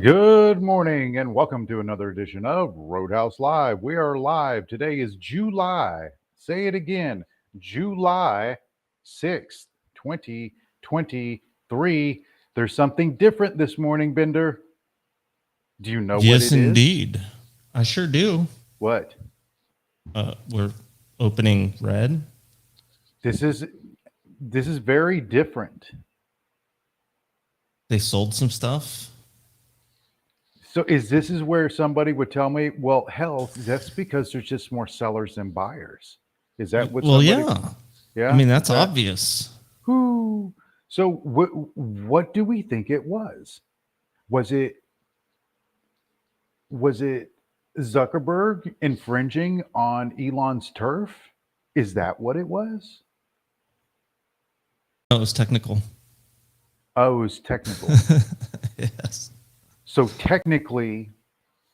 Good morning and welcome to another edition of Roadhouse Live. We are live. Today is July. Say it again. July 6th, 2023. There's something different this morning, Bender. Do you know what Yes, it is? indeed. I sure do. What? We're opening red. This is this is very different. They sold some stuff. So is where somebody would tell me, well, hell, that's because there's just more sellers than buyers. Is that what Well, somebody? yeah. I Yeah, mean, is that's that? obvious. Who? So what do we think it was? Was it was it Zuckerberg infringing on Elon's turf? Is that what it was? No, it was technical. Oh, it was technical. Yes. So technically,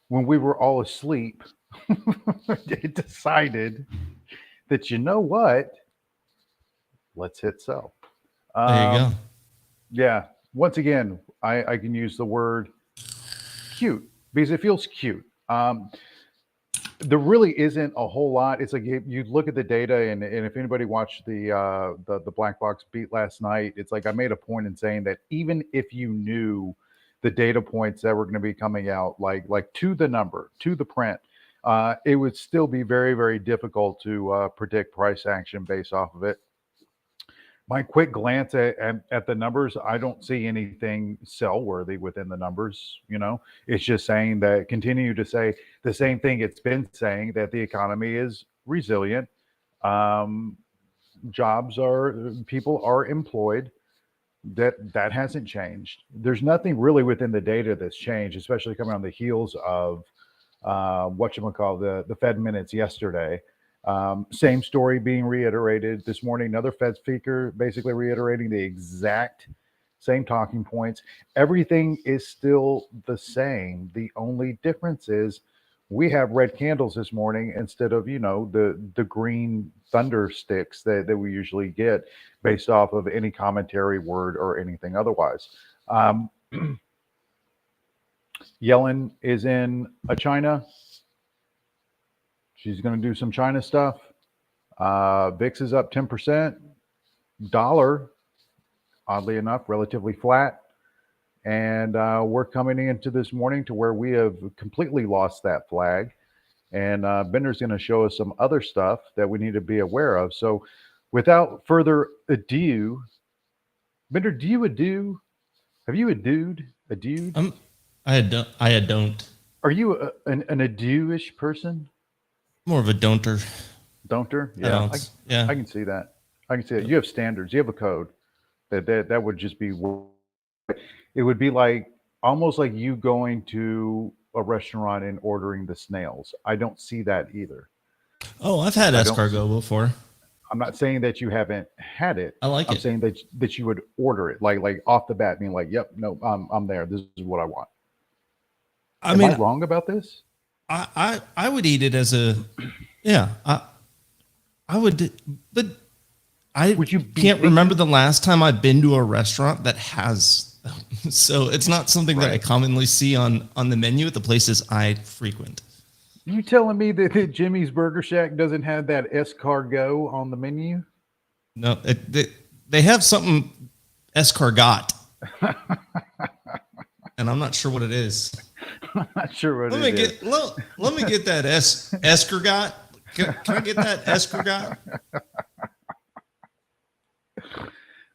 when we were all asleep, it decided that you know what? Let's hit sell. There you go. Um, yeah. Once again, I can use the word cute because it feels cute. There really isn't a whole lot. It's like you look at the data, and if anybody watched the black box beat last night, it's like I made a point in saying that even if you knew the data points that were going to be coming out, like to the number, to the print, it would still be very very difficult to predict price action based off of it. My quick glance at the numbers, I don't see anything sell worthy within the numbers. It's just saying that continue to say the same thing it's been saying that the economy is resilient. Um, Jobs are people are employed. That hasn't changed. There's nothing really within the data that's changed, especially coming on the heels of what you call the Fed minutes yesterday. Same story being reiterated this morning. Another Fed speaker basically reiterating the exact same talking points. Everything is still the same. The only difference is we have red candles this morning instead of the green thunder sticks that we usually get based off of any commentary word or anything otherwise. Um, Yellen is in a China. She's going to do some China stuff. VIX is up 10%. Dollar, oddly enough, relatively flat. And we're coming into this morning to where we have completely lost that flag. And Bender's going to show us some other stuff that we need to be aware of. So, without further ado, Bender, do you ado? Have you adued? Adued? I don't. Are you an ado-ish person? More of a don'ter. Don'ter? I Yeah, don't. Yeah. I can see that. I can see that. You have standards. You have a code. That would just be. It would be like almost like you going to a restaurant and ordering the snails. I don't see that either. Oh, I've had I don't. escargot before. I'm not saying that you haven't had it. I like I'm it. saying that you would order it like off the bat, being like, "Yep, no, I'm there. This is what I want." I Am I mean, wrong about this? I would eat it as a yeah. I would, but I Would you be can't remember thinking the last time I've been to a restaurant that has. So it's not something that I right? commonly see on the menu at the places I frequent. You telling me that Jimmy's Burger Shack doesn't have that escargot on the menu? No, they have something escargot, and I'm not sure what it is. I'm not sure what Let it me is. get let me get that escargot. Can I get that escargot?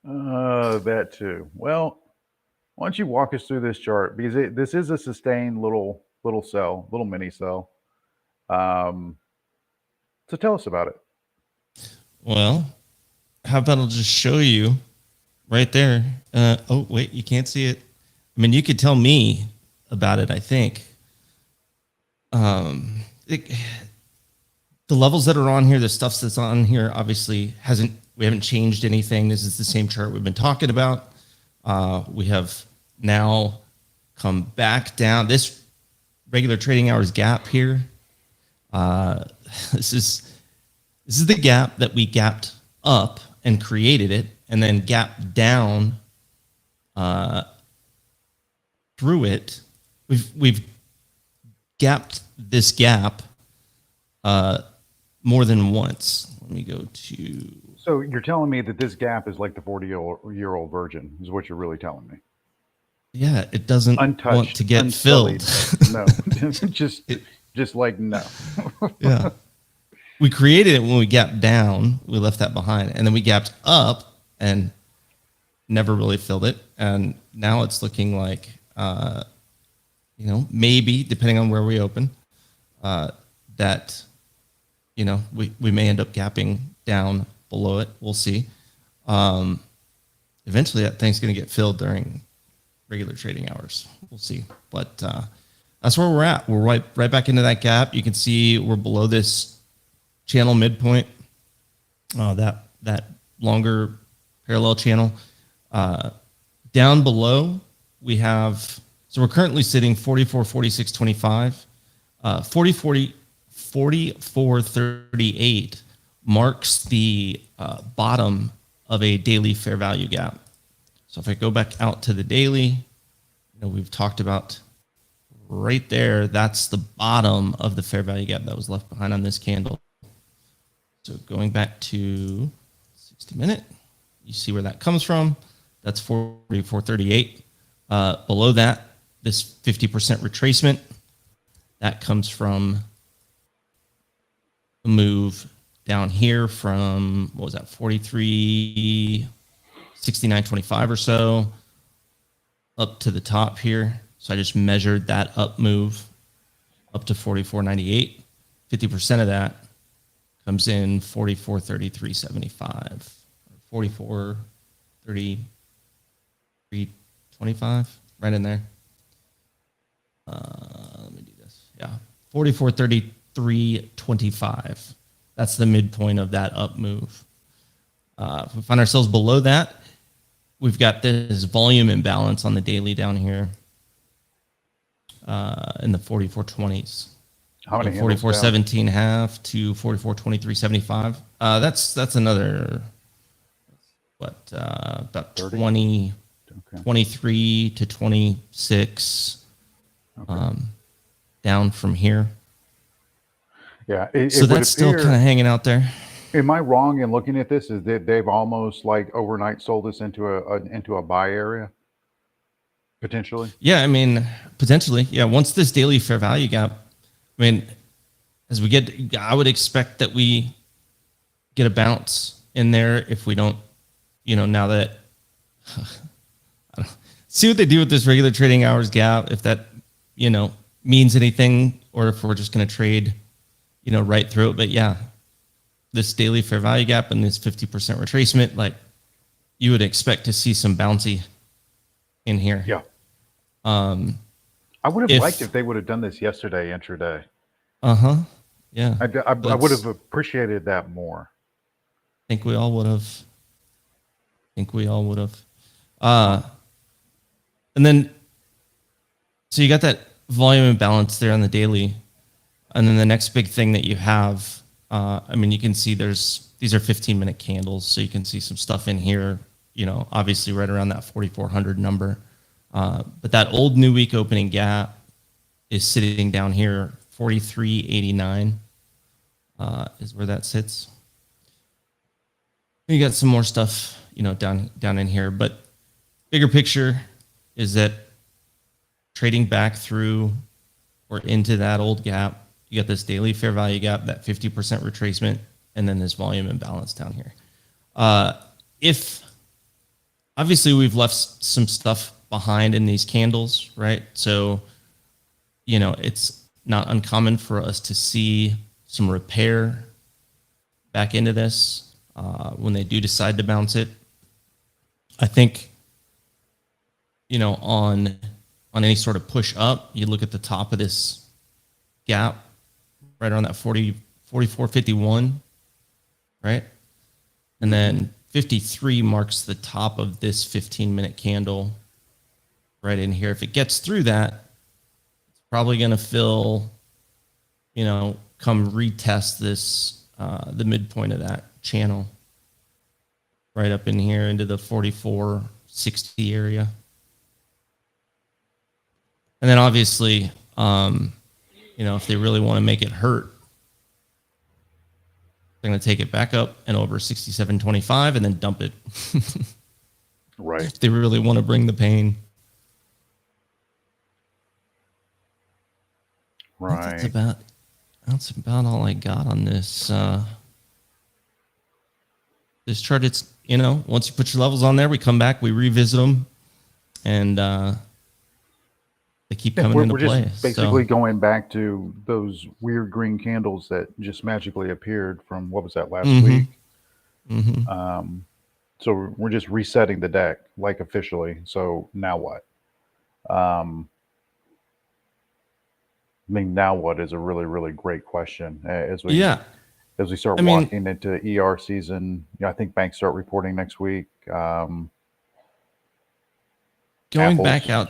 That too. Well, why don't you walk us through this chart because this is a sustained little cell, little mini cell. Um, so tell us about it. Well, how about I'll just show you right there. Oh wait, you can't see it. I mean, you could tell me about it. I think um, it, the levels that are on here, the stuff that's on here, obviously hasn't. We haven't changed anything. This is the same chart we've been talking about. We have now come back down. This regular trading hours gap here. Uh, this is the gap that we gapped up and created it, and then gapped down through it we've gapped this gap more than once. Let me go to. So you're telling me that this gap is like the 40-year-old virgin, is what you're really telling me. Yeah, it doesn't Untouched, want to get unsullied. filled. No, just like no. Yeah. We created it when we gapped down. We left that behind. And then we gapped up and never really filled it. And now it's looking like, maybe, depending on where we open, that, we may end up gapping down below it. We'll see. Eventually, that thing's going to get filled during regular trading hours. We'll see. But that's where we're at. We're right back into that gap. You can see we're below this channel midpoint, that longer parallel channel. Down below, we have, so we're currently sitting 44, 46, 25. 44.38 marks the bottom of a daily fair value gap. So if I go back out to the daily, we've talked about right there, that's the bottom of the fair value gap that was left behind on this candle. So going back to 60 minute, you see where that comes from. That's 44.38. Below that, this 50% retracement, that comes from a move down here from, what was that, 43.69.25 or so, up to the top here. So I just measured that up move up to 44.98. 50% of that comes in 44.33.75, 44.33.25, right in there. Let me do this. Yeah, 44.33.25. That's the midpoint of that up move. If we find ourselves below that, we've got this volume imbalance on the daily down here in the 44.20s. How many? 44.17.5 to 44.23.75. That's another about 30? 20, Okay. 23 to 26 Okay. down from here. Yeah. So that's still kind of hanging out there. Am I wrong in looking at this? Is that they've almost like overnight sold us into a buy area? Potentially? Yeah, I mean, potentially. Yeah, once this daily fair value gap, I mean, as we get, I would expect that we get a bounce in there if we don't, now that, I don't, see what they do with this regular trading hours gap, if that, means anything, or if we're just going to trade, right through it. But yeah, this daily fair value gap and this 50% retracement, like you would expect to see some bouncy in here. Yeah. I would have liked if they would have done this yesterday intraday. Yeah. I would have appreciated that more. I think we all would have. And then, so you got that volume imbalance there on the daily. And then the next big thing that you have, you can see these are 15-minute candles. So you can see some stuff in here, obviously right around that 4,400 number. But that old new week opening gap is sitting down here, 43.89 is where that sits. You got some more stuff, down in here. But bigger picture is that trading back through or into that old gap, you got this daily fair value gap, that 50% retracement, and then this volume imbalance down here. If obviously we've left some stuff behind in these candles, right? So, it's not uncommon for us to see some repair back into this when they do decide to bounce it. I think, on any sort of push up, you look at the top of this gap, right around that 44.51, right? And then 53 marks the top of this 15-minute candle right in here. If it gets through that, it's probably going to fill, come retest this, the midpoint of that channel right up in here into the 44.60 area. And then obviously, if they really want to make it hurt, they're going to take it back up and over 67.25 and then dump it. Right. If they really want to bring the pain. Right. That's about all I got on this. This chart, it's, once you put your levels on there, we come back, we revisit them, and they keep coming into play. Just basically going back to those weird green candles that just magically appeared from, what was that, last week? Mm-hmm. So we're just resetting the deck, like, officially. So now what? Now what is a really, really great question as we start walking into ER season. I think banks start reporting next week. Going Apple's- back out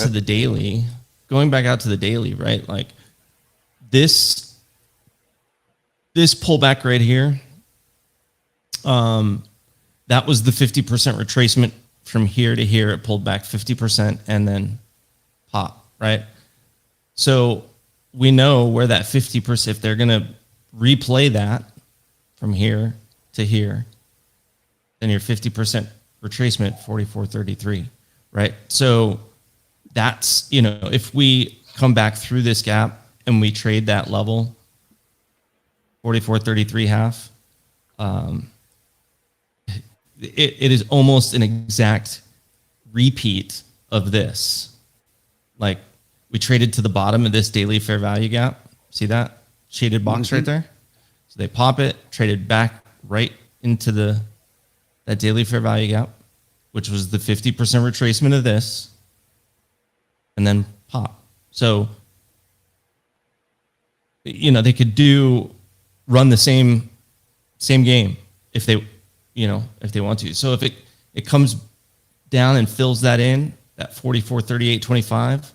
to the daily, right? Like this pullback right here, that was the 50% retracement from here to here. It pulled back 50% and then pop, right? So we know where that 50%, if they're going to replay that from here to here, then your 50% retracement, 44.33, right? So that's, if we come back through this gap and we trade that level, 44.33 half, it is almost an exact repeat of this. Like, we traded to the bottom of this daily fair value gap. See that shaded box right there? So they pop it, traded back right into that daily fair value gap, which was the 50% retracement of this, and then pop. So, they could run the same game if they want to. So if it comes down and fills that in, that 44.38.25,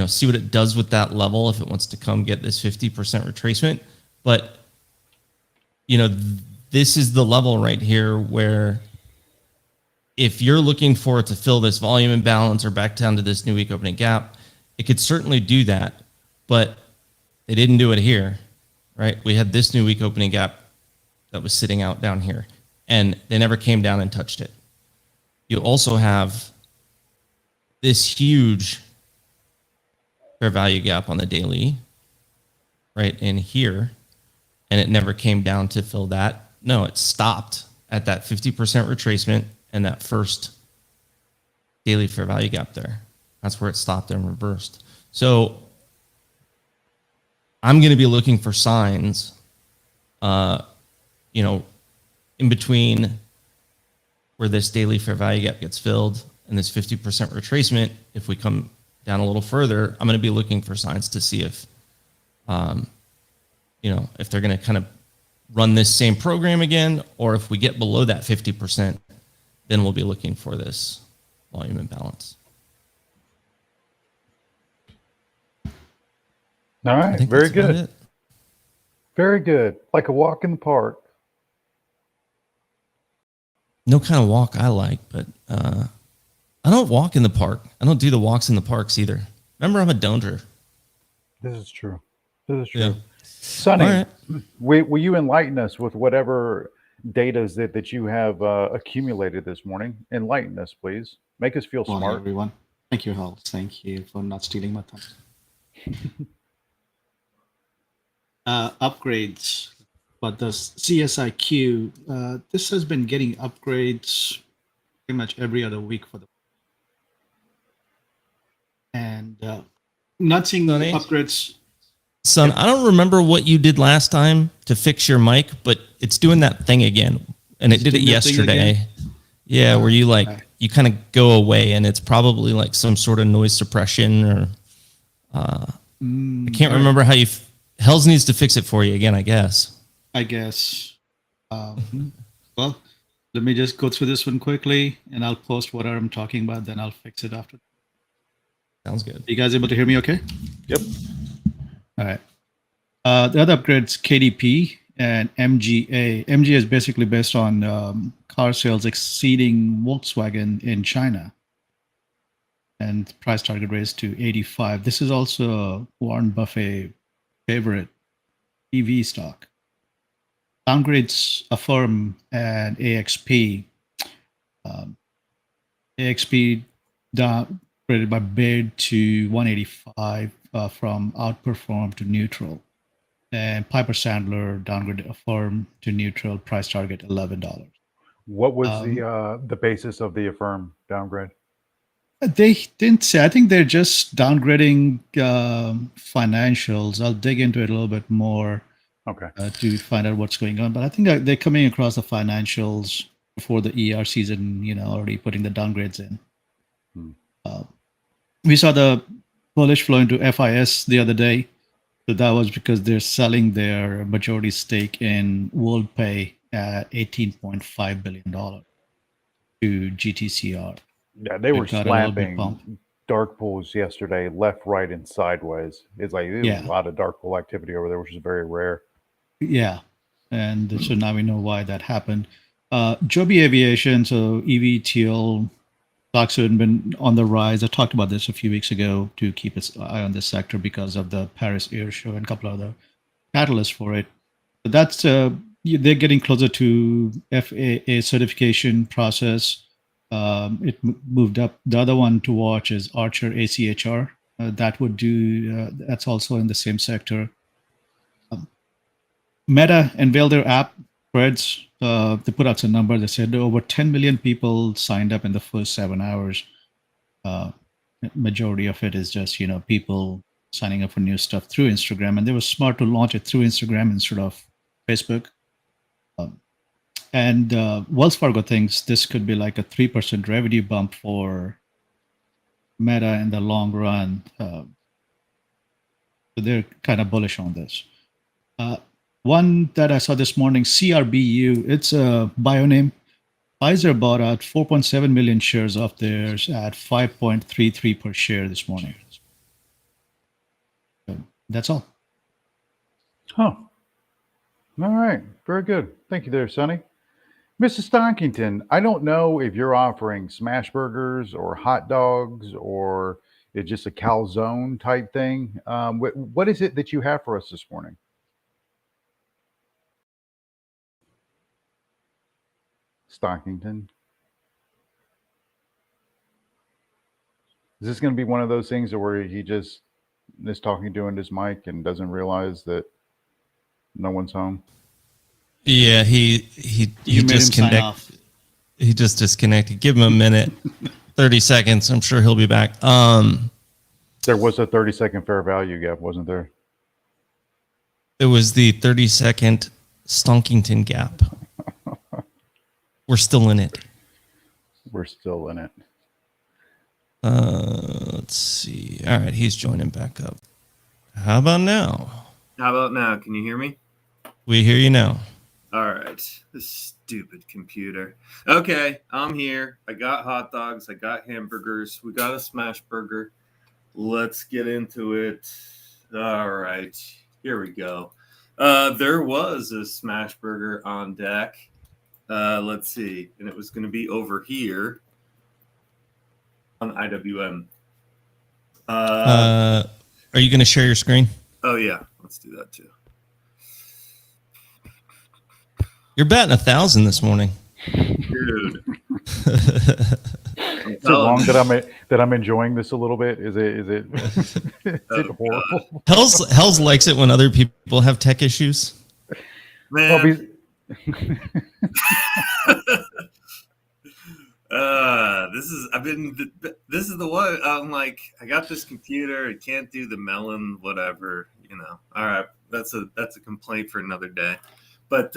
see what it does with that level if it wants to come get this 50% retracement. But, this is the level right here where if you're looking for it to fill this volume imbalance or back down to this new week opening gap, it could certainly do that, but they didn't do it here, right? We had this new week opening gap that was sitting out down here, and they never came down and touched it. You also have this huge fair value gap on the daily right in here, and it never came down to fill that. No, it stopped at that 50% retracement and that first daily fair value gap there. That's where it stopped and reversed. So I'm going to be looking for signs, in between where this daily fair value gap gets filled and this 50% retracement. If we come down a little further, I'm going to be looking for signs to see if, if they're going to kind of run this same program again, or if we get below that 50%, then we'll be looking for this volume imbalance. All right, very good. Very good. Like a walk in the park. No kind of walk I like, but I don't walk in the park. I don't do the walks in the parks either. Remember, I'm a doner. This is true. This is true. Yeah. Sonny, All right. will you enlighten us with whatever data that you have accumulated this morning? Enlighten us, please. Make us feel Morning, smart. everyone. Thank you, Hal. Thank you for not stealing my time. Upgrades, but the CSIQ, this has been getting upgrades pretty much every other week for the, and not seeing the Sonny? upgrades. Son, I don't remember what you did last time to fix your mic, but it's doing that thing again. And it did it yesterday. Yeah, where you you kind of go away, and it's probably like some sort of noise suppression or I can't remember how you Hells needs to fix it for you again, I guess. Well, let me just go through this one quickly, and I'll post what I'm talking about, then I'll fix it after. Sounds good. You guys able to hear me okay? Yep. All right. The other upgrades, KDP and MGA. MGA is basically based on, car sales exceeding Volkswagen in China. and price target raised to 85. This is also Warren Buffett favorite EV stock. Downgrades Affirm and AXP. Um, AXP downgraded by bid to 185 from outperform to neutral. And Piper Sandler downgraded Affirm to neutral, price target $11. What was the basis of the Affirm downgrade? They didn't say. I think they're just downgrading financials. I'll dig into it a little bit more Okay. to find out what's going on. But I think that they're coming across the financials before the ER season, already putting the downgrades in. We saw the bullish flow into FIS the other day. So that was because they're selling their majority stake in WorldPay at $18.5 billion to GTCR. Yeah, they were got a little bit bumped. slapping dark pools yesterday, left, right, and sideways. It's like there's Yeah. a lot of dark pool activity over there, which is very rare. Yeah. And so now we know why that happened. Joby Aviation, so EVTL stocks have been on the rise. I talked about this a few weeks ago to keep its eye on this sector because of the Paris Air Show and a couple of other catalysts for it. But that's they're getting closer to FAA certification process. It moved up. The other one to watch is Archer ACHR. That would do. That's also in the same sector. Meta unveiled their app, Threads. They put out some number. They said over 10 million people signed up in the first 7 hours. Majority of it is just people signing up for new stuff through Instagram, and they were smart to launch it through Instagram instead of Facebook. And Wells Fargo thinks this could be like a 3% revenue bump for Meta in the long run. So they're kind of bullish on this. One that I saw this morning, CRBU, it's a bio name. Pfizer bought out 4.7 million shares of theirs at 5.33 per share this morning. So that's all. Huh. All right. Very good. Thank you there, Sonny. Mrs. Stonkington, I don't know if you're offering smash burgers or hot dogs or it's just a calzone type thing. What is it that you have for us this morning? Stonkington. Is this going to be one of those things where he just is talking to his mic and doesn't realize that no one's home? Yeah, he You made him sign disconnected. off. He just disconnected. Give him a minute, 30 seconds. I'm sure he'll be back. There was a 30-second fair value gap, wasn't there? It was the 30-second Stonkington gap. We're still in it. We're still in it. Let's see. All right, he's joining back up. How about now? How about now? Can you hear me? We hear you now. All right. This stupid computer. Okay, I'm here. I got hot dogs. I got hamburgers. We got a smash burger. Let's get into it. All right. Here we go. There was a smash burger on deck. Let's see. And it was going to be over here on IWM. Are you going to share your screen? Oh, yeah. Let's do that too. You're batting 1,000 this morning. Dude. Is it wrong that I'm enjoying this a little bit? Is it horrible? Hells likes it when other people have tech issues. Man. This is the one. I'm like, I got this computer. It can't do the melon, whatever, All right, that's a complaint for another day. But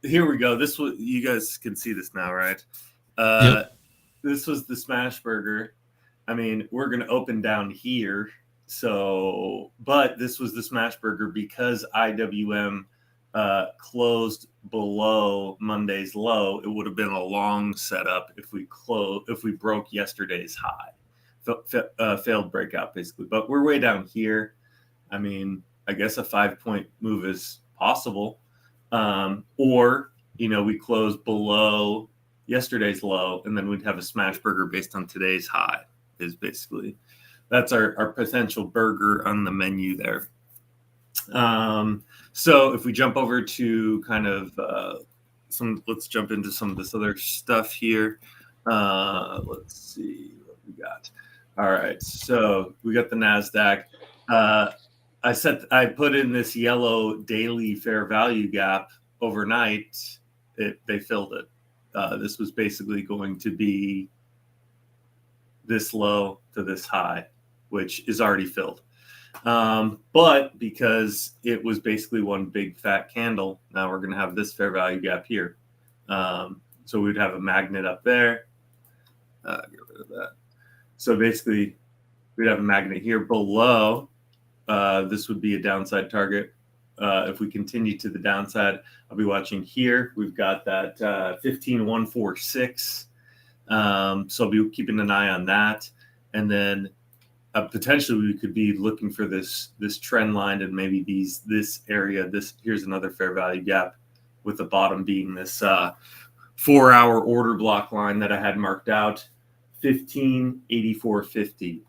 here we go. This was, you guys can see this now, right? Yep. This was the smash burger. I mean, we're gonna open down here. So, but this was the smash burger because IWM closed below Monday's low. It would have been a long setup if we broke yesterday's high. Failed breakout basically. But we're way down here. I mean, I guess a 5-point move is possible. Or we close below yesterday's low and then we'd have a smash burger based on today's high. is basically. That's our potential burger on the menu there. So if we jump over to kind of let's jump into some of this other stuff here. Let's see what we got. All right, so we got the NASDAQ. I put in this yellow daily fair value gap overnight. They filled it. This was basically going to be this low to this high, which is already filled. But because it was basically one big fat candle, now we're going to have this fair value gap here. So we'd have a magnet up there. Get rid of that. So basically, we'd have a magnet here below. This would be a downside target. If we continue to the downside, I'll be watching here. We've got that 15146. So I'll be keeping an eye on that. And then potentially we could be looking for this trend line and maybe this area. Here's another fair value gap with the bottom being this 4-hour order block line that I had marked out, 1584.50.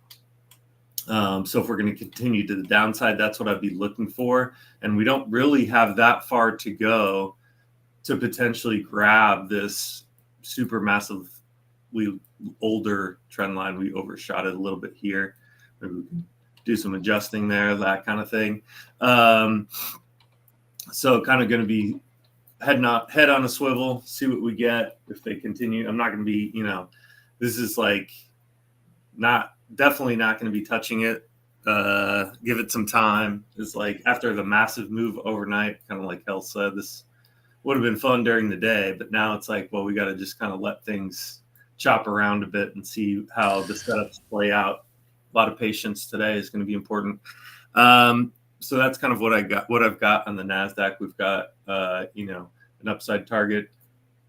So if we're going to continue to the downside, that's what I'd be looking for. And we don't really have that far to go to potentially grab this super massively older trend line. We overshot it a little bit here. Maybe we can do some adjusting there, that kind of thing. So kind of going to be head on a swivel, see what we get if they continue. I'm not going to be, this is like definitely not going to be touching it. Give it some time. It's like after the massive move overnight, kind of like Hell said, this would have been fun during the day, but now it's like, well, we got to just kind of let things chop around a bit and see how the setups play out. A lot of patience today is going to be important. So that's kind of what I've got on the NASDAQ. We've got, an upside target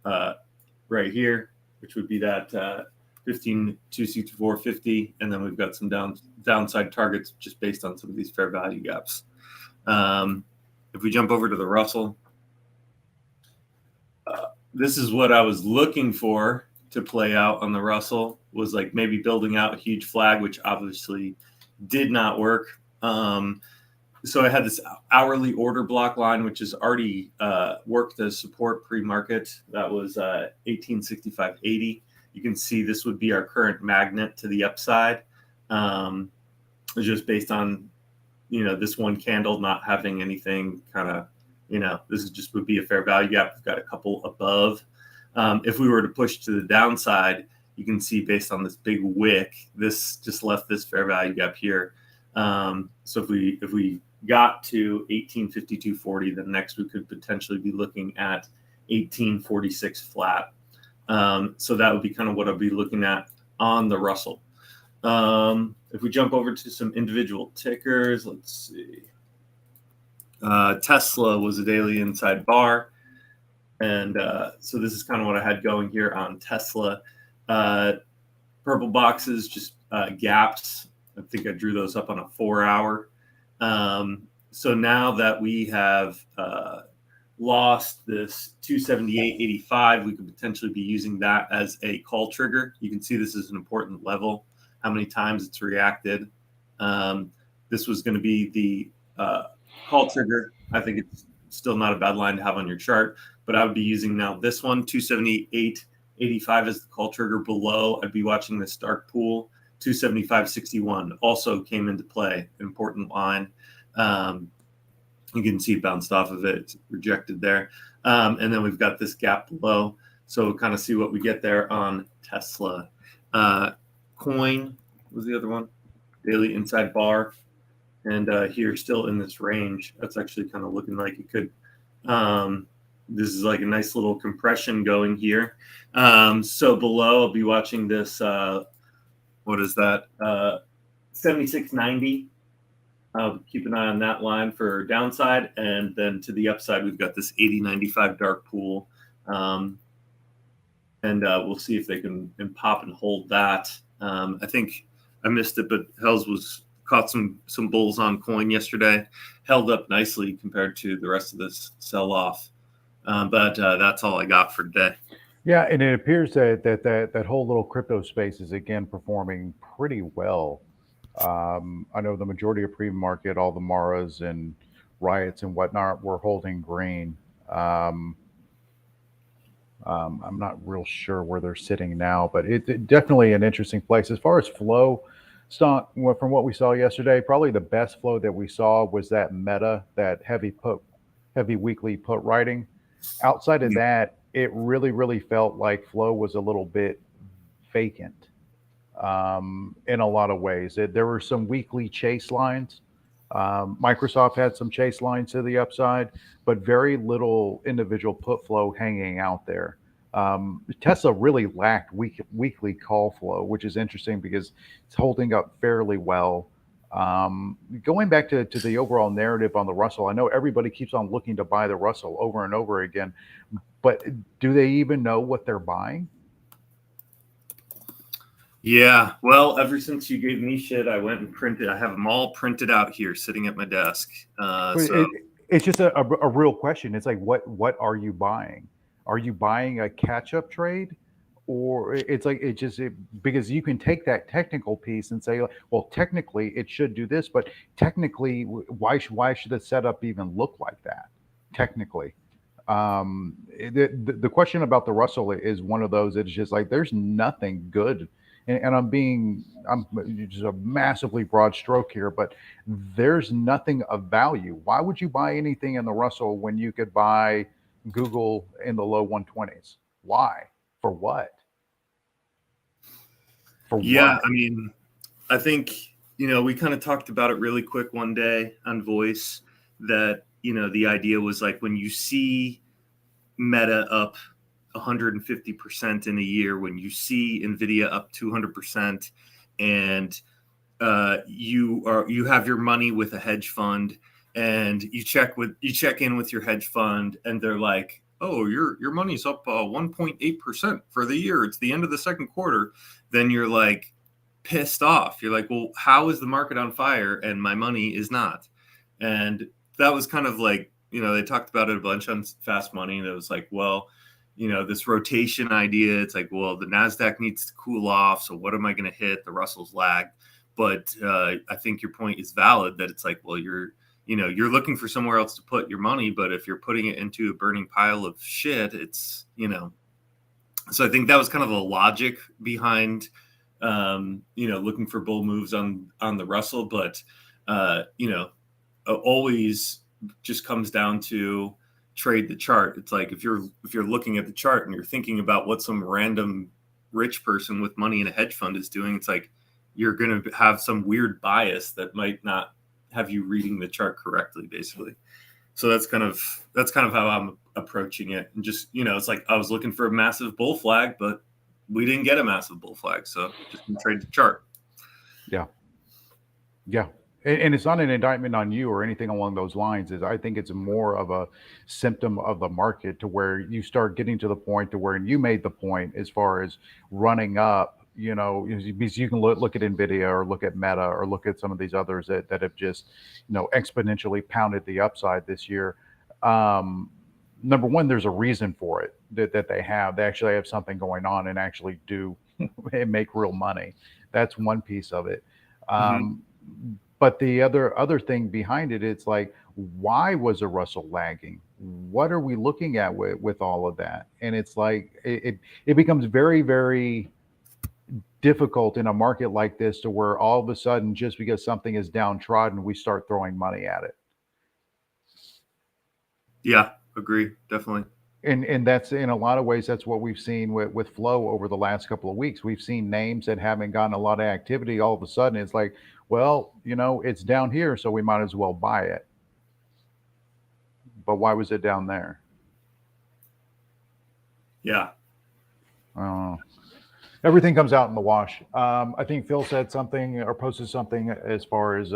right here, which would be that 15,264.50. And then we've got some downside targets just based on some of these fair value gaps. If we jump over to the Russell, this is what I was looking for to play out on the Russell, was like maybe building out a huge flag, which obviously did not work. So I had this hourly order block line, which has already worked as support pre-market. That was 1865.80. You can see this would be our current magnet to the upside. Just based on, this one candle not having anything kind of, this is just would be a fair value gap. We've got a couple above. If we were to push to the downside, you can see based on this big wick, this just left this fair value gap here. So if we got to 1852.40, then next we could potentially be looking at 1846 flat. So that would be kind of what I'll be looking at on the Russell. If we jump over to some individual tickers, let's see. Tesla was a daily inside bar. And so this is kind of what I had going here on Tesla. Purple boxes, just gaps. I think I drew those up on a 4-hour. So now that we have lost this 278.85, we could potentially be using that as a call trigger. You can see this is an important level, how many times it's reacted. This was going to be the call trigger. I think it's still not a bad line to have on your chart, but I would be using now this one, 278.85 as the call trigger. Below, I'd be watching this dark pool. 275.61 also came into play, important line. You can see it bounced off of it. It's rejected there. And then we've got this gap below. So we'll kind of see what we get there on Tesla. Coin was the other one. Daily inside bar. And here still in this range. That's actually kind of looking like it could. This is like a nice little compression going here. So below, I'll be watching this. What is that? 76.90. I'll keep an eye on that line for downside. And then to the upside, we've got this 80.95 dark pool. And we'll see if they can pop and hold that. I think I missed it, but Hells caught some bulls on coin yesterday. Held up nicely compared to the rest of this sell-off. But that's all I got for today. Yeah, and it appears that whole little crypto space is again performing pretty well. I know the majority of pre-market, all the Maras and riots and whatnot, were holding green. Um, I'm not real sure where they're sitting now, but it definitely an interesting place. As far as flow, stock from what we saw yesterday, probably the best flow that we saw was that meta, that heavy weekly put writing. Outside of that, it really felt like flow was a little bit vacant in a lot of ways. There were some weekly chase lines. Microsoft had some chase lines to the upside, but very little individual put flow hanging out there. Tesla really lacked weekly call flow, which is interesting because it's holding up fairly well. Going back to the overall narrative on the Russell, I know everybody keeps on looking to buy the Russell over and over again, but do they even know what they're buying? Yeah, well, ever since you gave me shit, I went and printed. I have them all printed out here, sitting at my desk. But So it's just a real question. It's like, what are you buying? Are you buying a catch up trade? Or it's like because you can take that technical piece and say, well, technically it should do this, but technically, why should the setup even look like that? Technically, the question about the Russell is one of those. It's just like there's nothing good, and I'm just a massively broad stroke here, but there's nothing of value. Why would you buy anything in the Russell when you could buy Google in the low 120s? Why? For what? For yeah, what? I mean, I think we kind of talked about it really quick one day on Voice that the idea was like when you see Meta up 150% in a year, when you see Nvidia up 200%, and you have your money with a hedge fund, and you check in with your hedge fund, and they're like, oh, your money's up 1.8% for the year. It's the end of the second quarter. Then you're like pissed off. You're like, well, how is the market on fire and my money is not? And that was kind of like, they talked about it a bunch on Fast Money. And it was like, well, this rotation idea. It's like, well, the NASDAQ needs to cool off. So what am I going to hit? The Russell's lagged. But I think your point is valid that it's like, well, you're looking for somewhere else to put your money. But if you're putting it into a burning pile of shit, it's, so I think that was kind of the logic behind, looking for bull moves on the Russell. But, always just comes down to trade the chart. It's like if you're looking at the chart and you're thinking about what some random rich person with money in a hedge fund is doing, it's like you're going to have some weird bias that might not have you reading the chart correctly, basically. So that's kind of how I'm approaching it. And just, it's like I was looking for a massive bull flag, but we didn't get a massive bull flag. So just trade the chart. Yeah. Yeah. And it's not an indictment on you or anything along those lines. Is I think it's more of a symptom of the market to where you start getting to the point to where you made the point as far as running up, because you can look at Nvidia or look at Meta or look at some of these others that have just, exponentially pounded the upside this year. Number one, there's a reason for it that they actually have something going on and actually do make real money. That's one piece of it. Mm-hmm. But the other thing behind it, it's like, why was a Russell lagging? What are we looking at with all of that? And it's like it becomes very difficult in a market like this to where all of a sudden, just because something is downtrodden, we start throwing money at it. Yeah, agree, definitely. And that's in a lot of ways that's what we've seen with flow over the last couple of weeks. We've seen names that haven't gotten a lot of activity. All of a sudden, it's like, well, it's down here, so we might as well buy it. But why was it down there? Yeah. Everything comes out in the wash. I think Phil said something or posted something as far as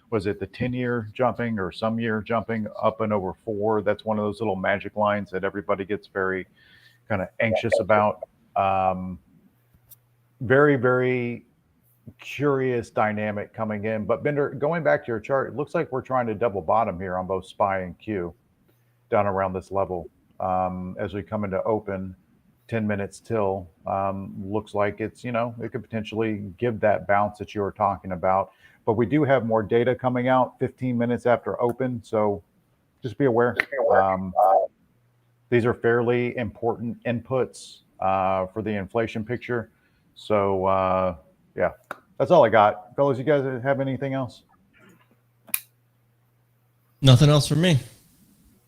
was it the 10-year jumping or some year jumping up and over 4? That's one of those little magic lines that everybody gets very kind of anxious about. Very curious dynamic coming in. But Bender, going back to your chart, it looks like we're trying to double bottom here on both SPY and Q down around this level as we come into open 10 minutes till. Looks like it's, you know, it could potentially give that bounce that you were talking about. But we do have more data coming out 15 minutes after open. So just be aware. These are fairly important inputs for the inflation picture. So, yeah, that's all I got. Fellas, you guys have anything else? Nothing else from me.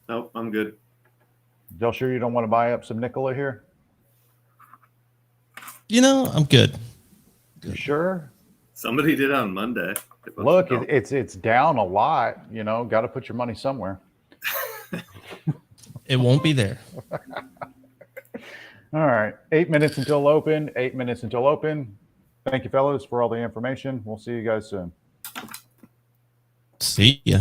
Nope, I'm good. Y'all sure you don't want to buy up some Nikola here? You know, I'm good. You sure? Somebody did on Monday. Look, it's down a lot. You know, got to put your money somewhere. It won't be there. All right, 8 minutes until open. 8 minutes until open. Thank you, fellas, for all the information. We'll see you guys soon. See ya.